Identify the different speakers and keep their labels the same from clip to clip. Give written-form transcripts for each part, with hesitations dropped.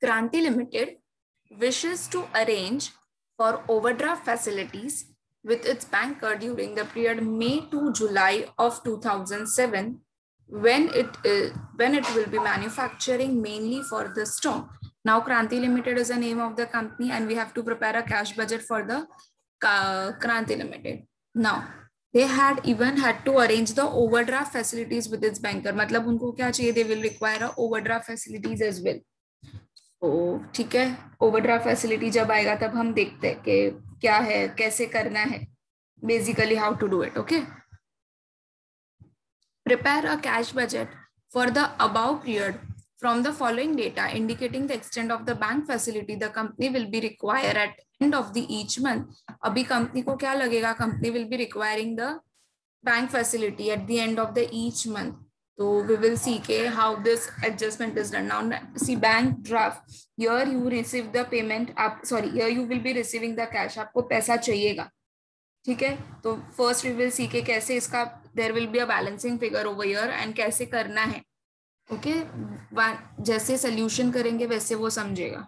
Speaker 1: Kranti Limited wishes to arrange for overdraft facilities with its banker during the period May to July of 2007 when it will be manufacturing mainly for the stock. Now Kranti Limited is the name of the company and we have to prepare a cash budget for the Kranti Limited. Now they had even had to arrange the overdraft facilities with its banker. मतलब उनको क्या चाहिए? They will require a overdraft facilities as well. तो ठीक है, overdraft facility जब आएगा तब हम देखते हैं कि क्या है, कैसे करना है, basically how to do it. Okay, prepare a cash budget for the above period from the following data indicating the extent of the bank facility the company will be required at end of the each month. अभी company को क्या लगेगा? Company will be requiring the bank facility at the end of the each month. So we will see how this adjustment is done. Now see bank draft. Here you receive the payment. Here you will be receiving the cash. आपको पैसा चाहिएगा, ठीक है? तो first we will see कि कैसे इसका there will be a balancing figure over here and कैसे करना है. ओके, जैसे solution करेंगे वैसे वो समझेगा.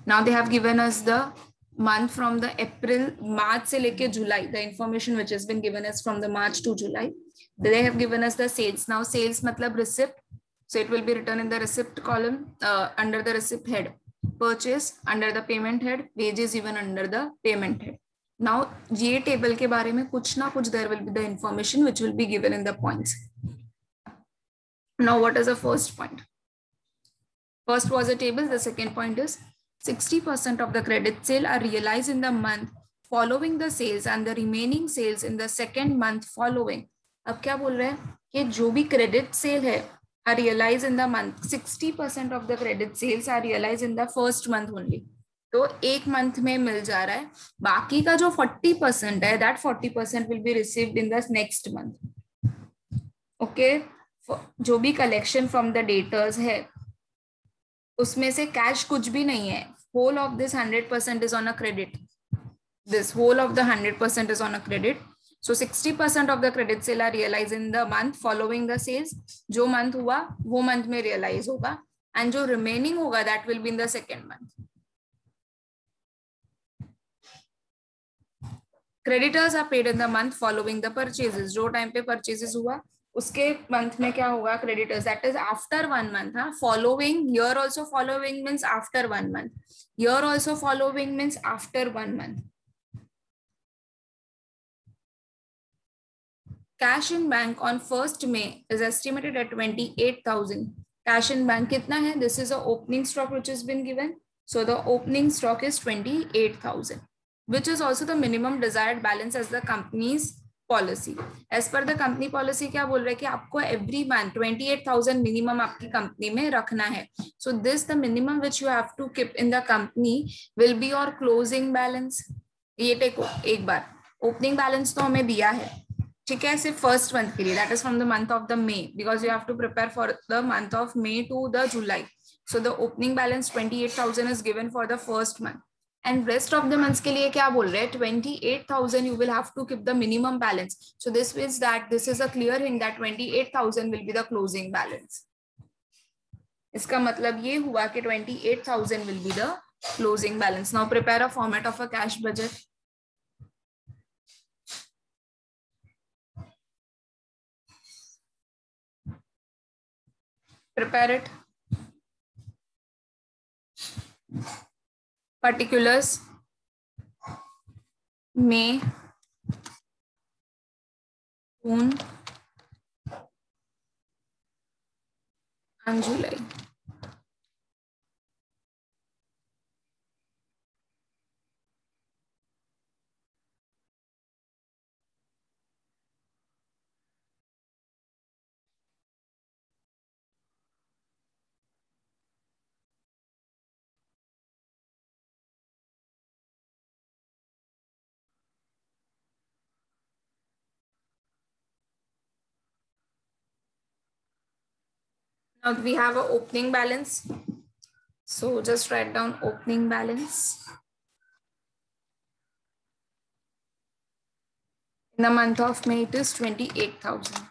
Speaker 1: Now they have given us the month from the April, March से लेके July. The information which has been given us from the March to July. They have given us the sales. Now sales मतलब receipt, so it will be written in the receipt column under the receipt head. Purchase under the payment head. Wages even under the payment head. Now ये table के बारे में कुछ ना कुछ there will be the information which will be given in the points. Now what is the first point? First was a table. The second point is 60% of the credit sale are realized in the month following the sales and the remaining sales in the second month following. अब क्या बोल रहे हैं कि जो भी credit sale है are realized in the month. 60% of the credit sales are realized in the first month only. तो एक मंथ में मिल जा रहा है. बाकी का जो 40% है that 40% will be received in the next month. Okay, जो भी collection from the debtors है उसमें से कैश कुछ भी नहीं है. Whole of this 100% is on a credit. This whole of the 100% is on a credit. So 60% of the credit sale are realized in the month following the sales. जो month हुआ वो month में realize होगा and जो remaining होगा that will be in the second month. Creditors are paid in the month following the purchases. जो time पे purchases हुआ उसके month में क्या होगा? Creditors, that is after 1 month. हाँ, following, here also following means after 1 month. Here also following means after 1 month. Cash in bank on 1st May is estimated at 28,000. Cash in bank कितना है? This is a opening stock which has been given. So the opening stock is 28,000, which is also the minimum desired balance as the company's policy. As per the company policy क्या बोल रहा है कि आपको every month 28,000 minimum आपकी company में रखना है. So this the minimum which you have to keep in the company will be your closing balance. ये देखो एक बार opening balance तो हमें दिया है, ठीक है, सिर्फ फर्स्ट मंथ के लिए. That is from the month of the May because you have to prepare for the month of May to the July. So the opening balance 28,000 is given for the first month and rest of the months के लिए क्या बोल रहे हैं? 28,000 you will have to keep the minimum balance. So this means that this is a clear hint that 28,000 will be the closing balance. इसका मतलब ये हुआ कि 28,000 will be the closing balance. Now prepare a format of a cash budget. Prepare it. Particulars May, June and July. Now we have an opening balance. So just write down opening balance. In the month of May, it is 28,000.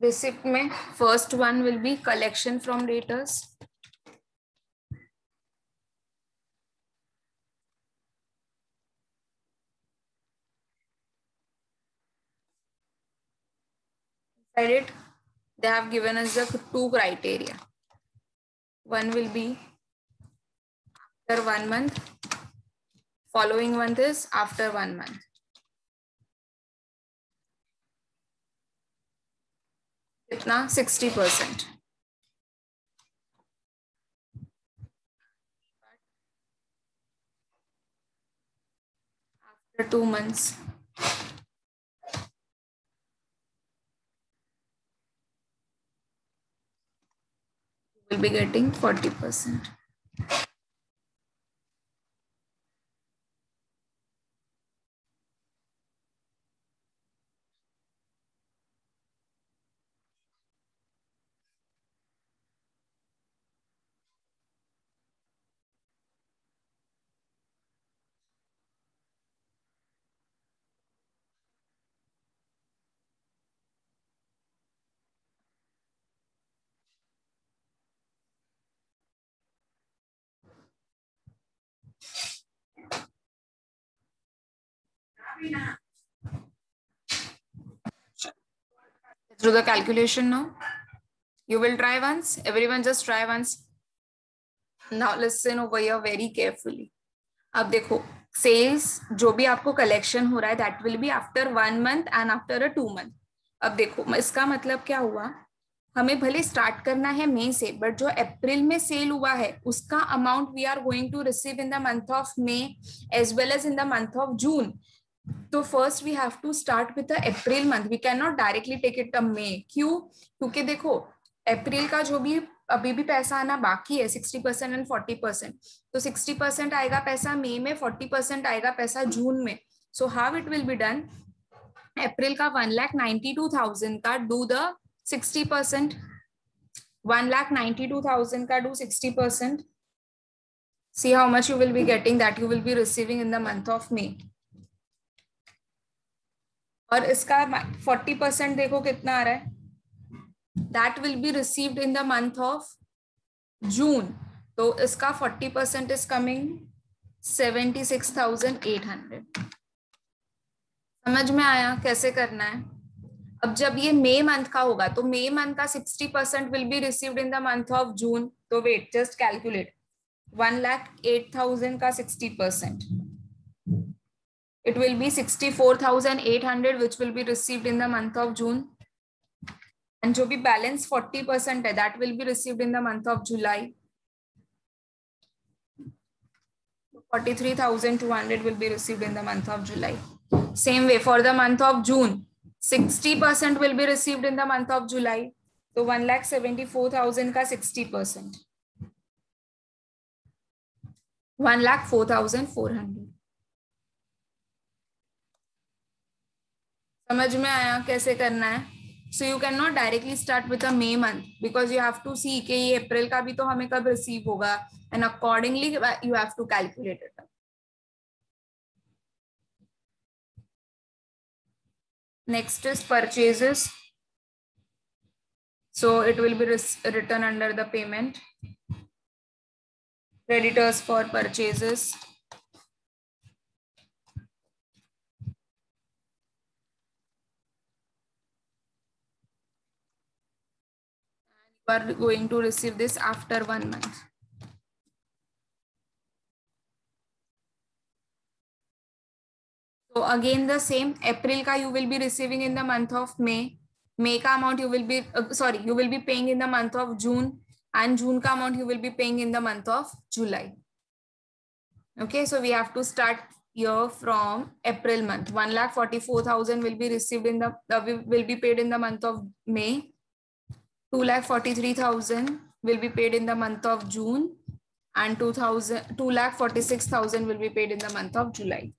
Speaker 1: Receipt में first one will be collection from debtors. Inside it, they have given us the two criteria. One will be after 1 month. Following month is after 1 month. कितना 60%. After 2 months. You will be getting 40%. Let's do the calculation now. You will try once. Everyone just try once. Now listen over here very carefully. अब देखो sales जो भी आपको collection हो रहा है that will be after 1 month and after a 2 month. अब देखो इसका मतलब क्या हुआ, हमें भले स्टार्ट करना है मई से, बट जो अप्रैल में सेल हुआ है उसका amount we are going to receive in the month of May as well as in the month of June. तो first we have to start with the April month. We can not directly take it a May. क्यों? क्योंकि देखो अप्रैल का जो भी अभी भी पैसा आना बाकी है 60% एंड 40%. तो 60% आएगा पैसा मई में, 40% आएगा पैसा जून में. So how it will be done, April का 1,92,000 का डू द 60%. 1,92,000 का do 60%. See how much you will be getting, that you will be receiving in the month of May. और इसका 40% देखो कितना आ रहा है, that will be received in the month of June. तो इसका 40% is coming 76,800. समझ में आया कैसे करना है? अब जब ये मई मंथ का होगा तो मई मंथ का 60% will be received in the month of June. तो wait, just calculate. 1,08,000 का 60%. It will be 64,800 which will be received in the month of June. And जो भी balance 40% है that will be received in the month of July. 43,200 will be received in the month of July. Same way for the month of June, 60% will be received in the month of July. So 1,74,000 का 60%. 1,04,400. समझ में आया कैसे करना है? So you cannot directly start with a May month because you have to see कि ये अप्रैल का भी तो हमें कब रिसीव होगा, and accordingly you have to calculate it. Next is purchases. So it will be written under the payment. Creditors for purchases. You are going to receive this after 1 month. So again the same, April ka you will be receiving in the month of May. May ka amount you will be you will be paying in the month of June, and June ka amount you will be paying in the month of July. Okay, so we have to start here from April month. 1,44,000 will be received in the will be paid in the month of May. 2,43,000 will be paid in the month of June, and 2,46,000 will be paid in the month of July.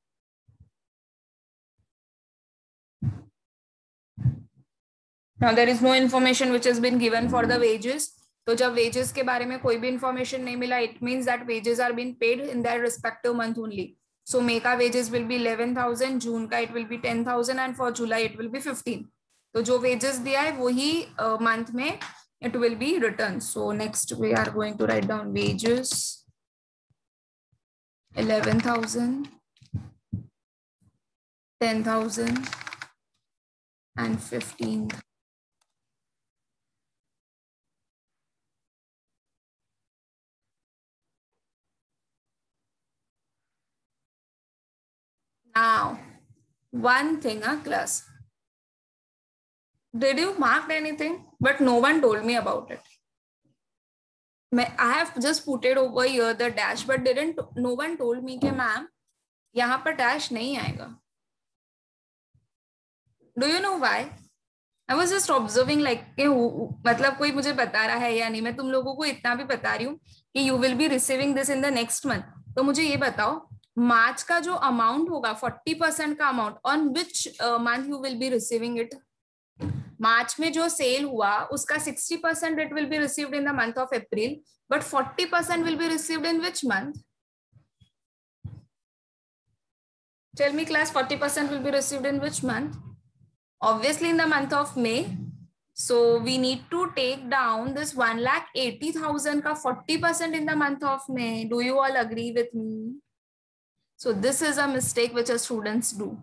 Speaker 1: Now there is no information which has been given for the wages. तो जब wages के बारे में कोई भी information नहीं मिला, it means that wages are being paid in their respective month only. So May का wages will be 11,000, June का it will be 10,000, and for July it will be 15. तो जो वेजेस दिया है वही मंथ में it will be returned. So next we are going to write down wages 11,000, 10,000 and 15. Now one thing, class, did you mark anything? But no one told me about it. I have just put it over here the dash, but no one told me कि ma'am यहाँ पर dash नहीं आएगा. Do you know why? I was just observing like कि मतलब कोई मुझे बता रहा है या नहीं. मैं तुम लोगों को इतना भी बता रही हूँ कि you will be receiving this in the next month. तो मुझे ये बताओ मार्च का जो अमाउंट होगा 40% का amount on which month you will be receiving it. March में जो सेल हुआ उसका 60% it will be received in the month of April, but 40% will be received in which month? Tell me class, 40% will be received in which month? Obviously in the month of May. So we need to take down this 1,80,000 ka 40% in the month of May. Do you all agree with me? So this is a mistake which our students do.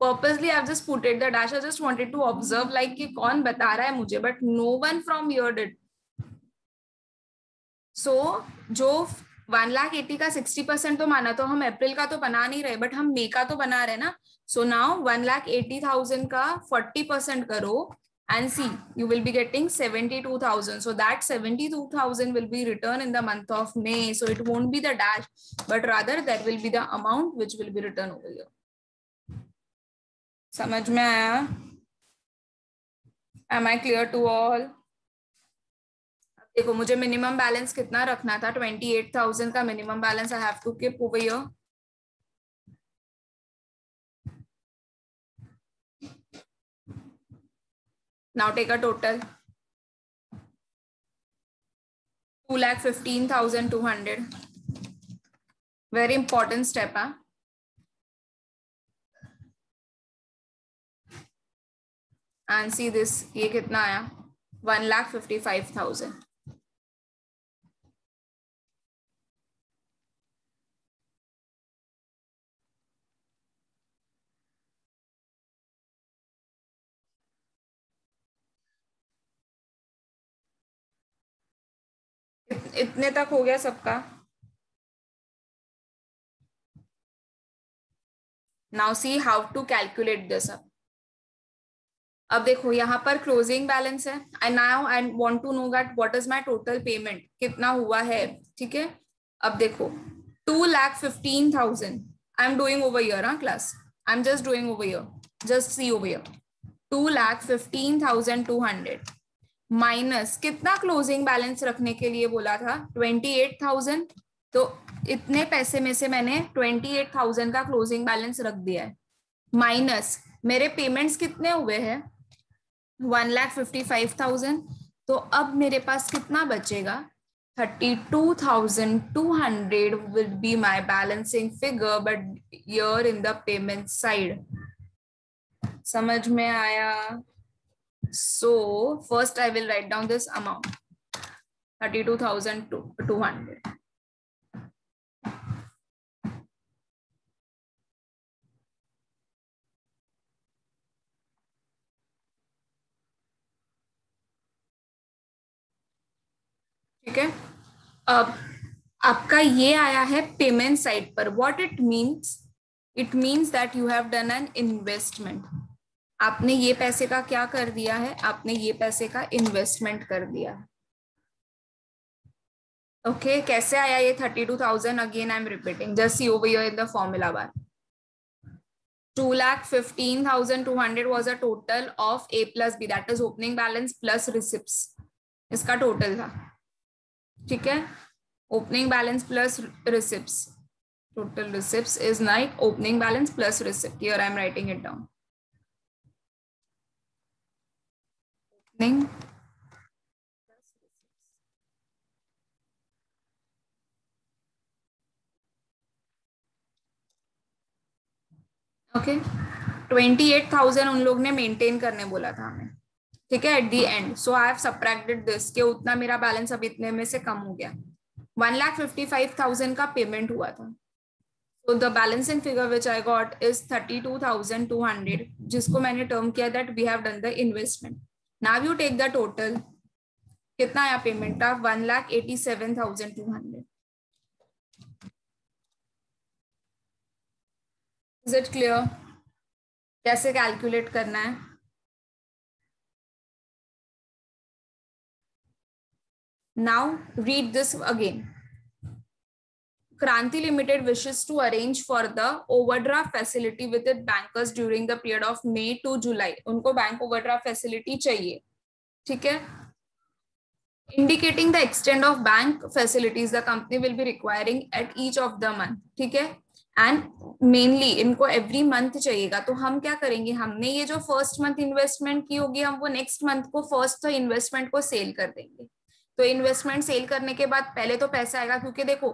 Speaker 1: Purposely I've just put it the dash. I just wanted to observe like कि कौन बता रहा है मुझे, but no one from here did. So जो 1,80,000 का 60% तो माना, तो हम अप्रैल का तो बना नहीं रहे, बट हम मई का तो बना रहे ना. सो नाउ 1,80,000 का 40% करो and see you will be getting 72,000. So that 72,000 will be returned in the month of May. So it won't be the dash, but rather that will be the amount which will be returned over here. समझ में आया? Am I clear to all? देखो मुझे minimum balance कितना रखना था, 28,000 का minimum balance I have to keep over here. Now take a total 2,15,200. Very important step, huh? And see this, ये कितना आया? 1,55,000. इतने तक हो गया सबका. Now see how to calculate this up. अब देखो यहाँ पर क्लोजिंग बैलेंस है. And now I want to know that what is my total payment, कितना हुआ है. ठीक है, अब देखो 2,15,000 I am doing over here. हाँ class, I am just doing over here. Just see over here 2,15,200 minus कितना क्लोजिंग बैलेंस रखने के लिए बोला था, 28,000. तो इतने पैसे में से मैंने 28,000 का क्लोजिंग बैलेंस रख दिया है, माइनस मेरे पेमेंट्स कितने हुए हैं 1,55,000. तो अब मेरे पास कितना बचेगा, 32,200 will be my balancing figure, but here in the payment side. समझ में आया? So first I will write down this amount 32,200. ठीक है, अब आपका ये आया है पेमेंट साइड पर. What it means, it means that you have done an investment. आपने ये पैसे का क्या कर दिया है, आपने ये पैसे का इन्वेस्टमेंट कर दिया. ओके कैसे आया ये 32,000? Again I am repeating, just see over here in the formula bar. 2,15,200 was a total of A plus B, that is opening balance plus receipts. इसका टोटल था. ठीक है, opening balance plus receipts. Total receipts is like opening balance plus receipt. Here I am writing it down. Opening okay, 28,000 उन लोग ने maintain करने बोला था हमें, ठीक है, at the end. So I have subtracted this कि उतना मेरा बैलेंस अब इतने में से कम हो गया. 1,55,000 का पेमेंट हुआ था. So the balancing figure which I got is 32,200, जिसको मैंने टर्म किया that we have done the investment. Now you take the total. कितना आया पेमेंट का? 1,87,200. Is it clear? कैसे कैलकुलेट करना है? Now read this again. Kranti Limited wishes to arrange for the overdraft facility with its bankers during the period of May to July. उनको bank overdraft facility चाहिए, ठीक है? Indicating the extent of bank facilities the company will be requiring at each of the month, ठीक है? And mainly इनको every month चाहिएगा. तो हम क्या करेंगे? हमने ये जो first month investment की होगी, हम वो next month को first investment को sale कर देंगे. तो इन्वेस्टमेंट सेल करने के बाद पहले तो पैसा आएगा, क्योंकि देखो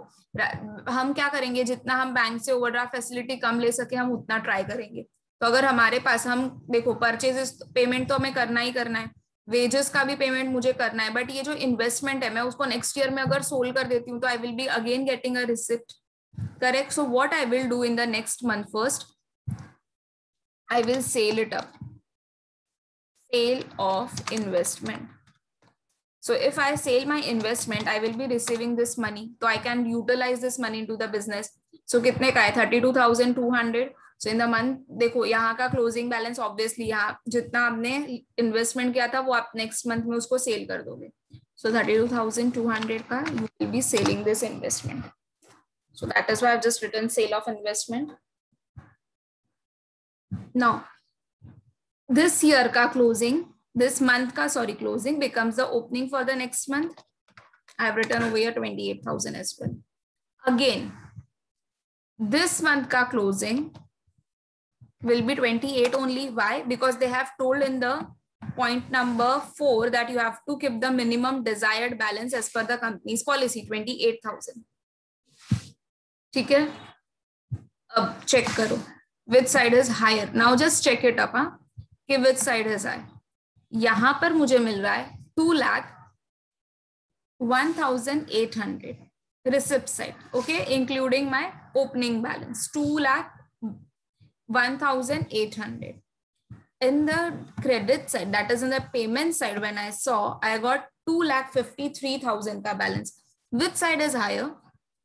Speaker 1: हम क्या करेंगे, जितना हम बैंक से ओवरड्राफ्ट फैसिलिटी कम ले सके हम उतना ट्राई करेंगे. तो अगर हमारे पास, हम देखो परचेजेस पेमेंट तो हमें करना ही करना है, वेजेस का भी पेमेंट मुझे करना है, बट ये जो इन्वेस्टमेंट है मैं उसको नेक्स्ट ईयर में अगर सोल्ड कर देती हूँ तो I will be again getting a receipt, correct. So what I will do in the next month, first I will sell it up, sale of investment. So if I sell my investment, I will be receiving this money. So I can utilize this money into the business. So कितने का है? 32,200. So in the month, देखो यहाँ का closing balance obviously यहाँ जितना आपने investment किया था वो आप next month में उसको sell कर दोगे. So 32,200 का you will be selling this investment. So that is why I've just written sale of investment. Now this year का closing, this month ka closing becomes the opening for the next month. I have written over here 28,000 as well. Again, this month ka closing will be 28 only. Why? Because they have told in the point number 4 that you have to keep the minimum desired balance as per the company's policy, 28,000. ठीक है? अब check करो which side is higher. Now just check it up, हाँ, कि which side is higher. यहां पर मुझे मिल रहा है 2,01,800 receipt side, okay, including my opening balance 2,01,800. In the credit side, that is in the payment side, when I saw, I got 2,53,000 का balance. Which side is higher,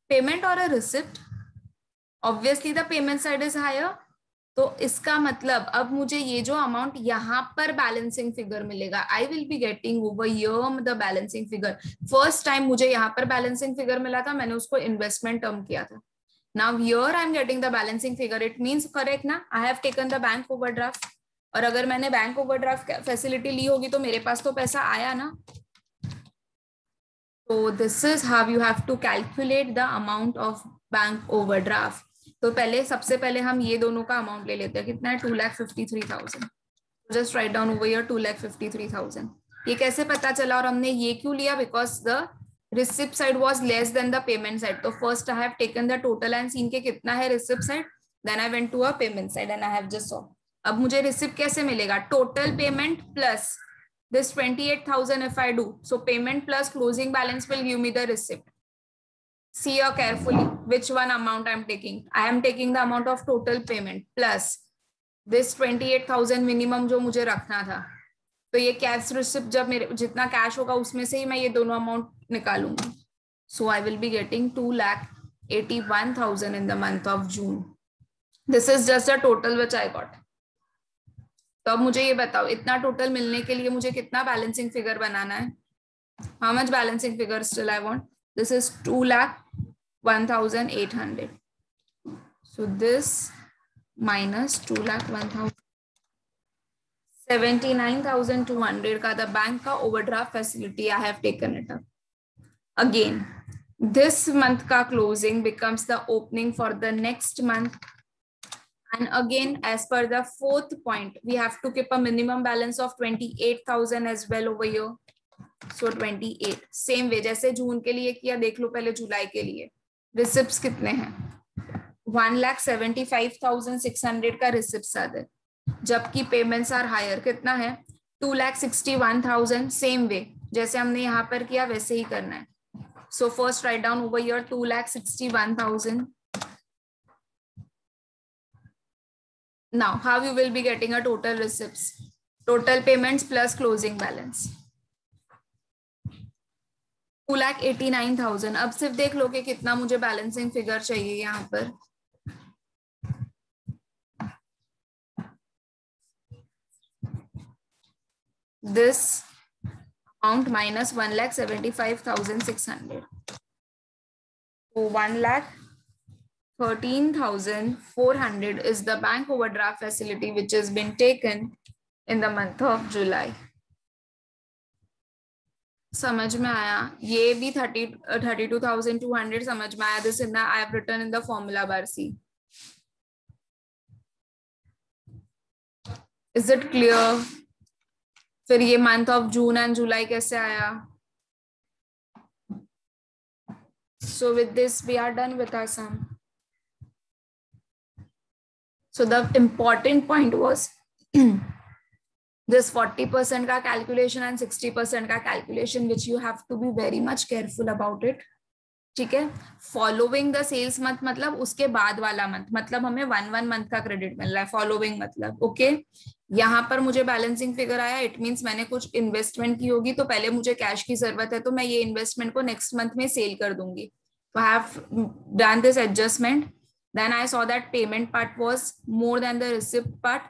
Speaker 1: payment or a receipt? Obviously the payment side is higher. तो इसका मतलब अब मुझे ये जो amount यहाँ पर बैलेंसिंग फिगर मिलेगा, आई will be getting over here the balancing figure. First time मुझे यहाँ पर बैलेंसिंग फिगर मिला था, मैंने उसको इन्वेस्टमेंट टर्म किया था. Now here I am getting the balancing figure. It means correct ना, I have taken the bank overdraft. और अगर मैंने बैंक ओवरड्राफ्ट फैसिलिटी ली होगी तो मेरे पास तो पैसा आया ना. तो this is how you have to calculate the amount of bank overdraft. तो पहले सबसे पहले हम ये दोनों का अमाउंट ले लेते हैं. कितना है? 2,53,000. Just write down over here 2,53,000. ये कैसे पता चला और हमने ये क्यों लिया? Because the receipt side was less than the payment side. तो first I have taken the total and seen के कितना है receipt side, then I went to a payment side and I have just saw. अब मुझे receipt कैसे मिलेगा? Total payment plus this 28,000 if I do. So payment plus closing balance will give me the receipt. See here carefully which one amount I'm taking. I am taking the amount of total payment plus this 28,000 minimum जो मुझे रखना था. तो ये cash receipt जब मेरे जितना cash होगा उसमें से ही मैं ये दोनों amount निकालूंगी. So I will be getting 2,81,000 in the month of June. This is just the total which I got. तो अब मुझे ये बताओ, इतना टोटल मिलने के लिए मुझे कितना बैलेंसिंग फिगर बनाना है? How much balancing figure still I want? This is 2,01,800. So this minus 2,01,000, 79,200 का the bank का overdraft facility I have taken it up. Again, this month का closing becomes the opening for the next month. And again, as per the fourth point, we have to keep a minimum balance of 28,000 as well over here. So 28. Same way जैसे जून के लिए किया, देख लो पहले जुलाई के लिए. Receipts कितने हैं? 1,75,600 का रिसिप्ट्स आते. जबकि पेमेंट्स आर हायर, कितना है 2,61,000। सेम वे जैसे हमने यहाँ पर किया वैसे ही करना है. So first write down over here 2,61,000. Now, how you will be getting a total receipts? Total payments plus closing balance. 2,89,000. अब सिर्फ देख लो कि कितना मुझे बैलेंसिंग फिगर चाहिए यहाँ पर. This amount minus 1,75,600. So 1,13,400 is the bank overdraft facility which has been taken in the month of July. समझ में आया? ये भी 32,200 समझ में आया. This in the I have written in the formula bar C. Is it clear? फिर ये मंथ ऑफ जून एंड जुलाई कैसे आया? So with this we are done with our sum. So the important point was this 40% का calculation and 60% का calculation which you have to be very much careful about it. ठीक है. Following the sales month मतलब उसके बाद वाला month, मतलब हमें 1 मंथ का क्रेडिट मिल रहा है. फॉलोइंग मतलब ओके. यहाँ पर मुझे बैलेंसिंग फिगर आया, इट मींस मैंने कुछ इन्वेस्टमेंट की होगी तो पहले मुझे कैश की जरूरत है तो मैं ये इन्वेस्टमेंट को नेक्स्ट मंथ में सेल कर दूंगी. तो I have done this adjustment. Then I saw that payment part was more than the receipt part.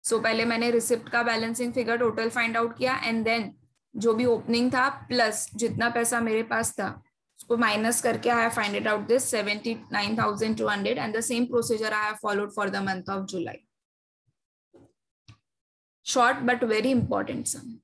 Speaker 1: So पहले मैंने रिसिप्ट का balancing figure total find out किया एंड देन जो भी ओपनिंग था प्लस जितना पैसा मेरे पास था उसको माइनस करके I have find it out this 79,200 and the same procedure I have followed for the month of July. Short but very important sum.